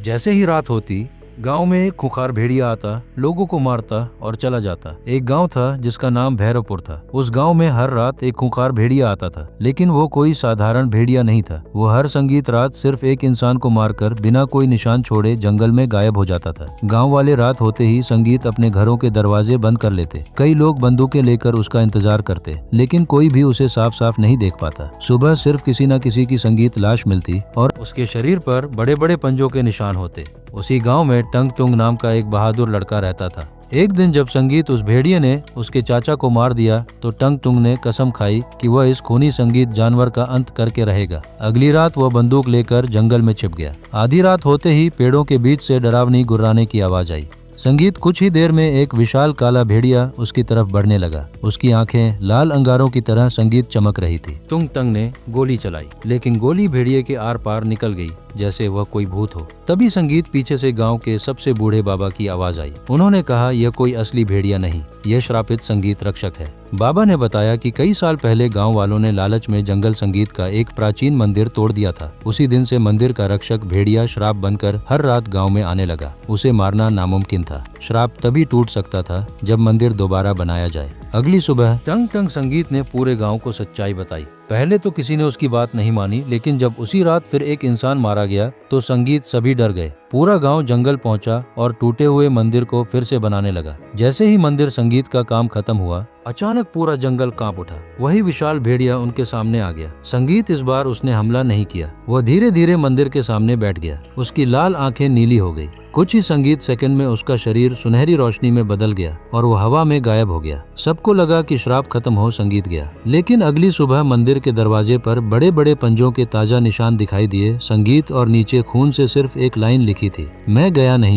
जैसे ही रात होती, गांव में एक खूंखार भेड़िया आता, लोगों को मारता और चला जाता। एक गांव था जिसका नाम भैरवपुर था। उस गांव में हर रात एक खूंखार भेड़िया आता था, लेकिन वो कोई साधारण भेड़िया नहीं था। वो हर संगीत रात सिर्फ एक इंसान को मारकर बिना कोई निशान छोड़े जंगल में गायब हो जाता था। गांव वाले रात होते ही संगीत अपने घरों के दरवाजे बंद कर लेते। कई लोग बंदूकें लेकर उसका इंतजार करते, लेकिन कोई भी उसे साफ साफ नहीं देख पाता। सुबह सिर्फ किसी न किसी की संगीत लाश मिलती और उसके शरीर पर बड़े बड़े पंजों के निशान होते। उसी गांव में टंग टुंग नाम का एक बहादुर लड़का रहता था। एक दिन जब संगीत उस भेड़िए ने उसके चाचा को मार दिया, तो टंग टुंग ने कसम खाई कि वह इस खूनी संगीत जानवर का अंत करके रहेगा। अगली रात वह बंदूक लेकर जंगल में छिप गया। आधी रात होते ही पेड़ों के बीच से डरावनी गुर्राने की आवाज आई। संगीत कुछ ही देर में एक विशाल काला भेड़िया उसकी तरफ बढ़ने लगा। उसकी आंखें लाल अंगारों की तरह संगीत चमक रही थी। टुंग टंग ने गोली चलाई, लेकिन गोली भेड़िए के आर पार निकल गई जैसे वह कोई भूत हो। तभी संगीत पीछे से गांव के सबसे बूढ़े बाबा की आवाज आई। उन्होंने कहा, यह कोई असली भेड़िया नहीं, यह श्रापित संगीत रक्षक है। बाबा ने बताया कि कई साल पहले गांव वालों ने लालच में जंगल संगीत का एक प्राचीन मंदिर तोड़ दिया था। उसी दिन से मंदिर का रक्षक भेड़िया श्राप बनकर हर रात गांव में आने लगा। उसे मारना नामुमकिन था। श्राप तभी टूट सकता था जब मंदिर दोबारा बनाया जाए। अगली सुबह टंग टंग संगीत ने पूरे गांव को सच्चाई बताई। पहले तो किसी ने उसकी बात नहीं मानी, लेकिन जब उसी रात फिर एक इंसान मारा गया तो संगीत सभी डर गए। पूरा गांव जंगल पहुंचा और टूटे हुए मंदिर को फिर से बनाने लगा। जैसे ही मंदिर संगीत का काम खत्म हुआ, अचानक पूरा जंगल कांप उठा। वही विशाल भेड़िया उनके सामने आ गया। संगीत इस बार उसने हमला नहीं किया। वह धीरे धीरे मंदिर के सामने बैठ गया। उसकी लाल आंखें नीली हो गई। कुछ ही संगीत सेकंड में उसका शरीर सुनहरी रोशनी में बदल गया और वो हवा में गायब हो गया। सबको लगा कि श्राप खत्म हो संगीत गया, लेकिन अगली सुबह मंदिर के दरवाजे पर बड़े बड़े पंजों के ताजा निशान दिखाई दिए। संगीत और नीचे खून से सिर्फ एक लाइन लिखी थी, मैं गया नहीं।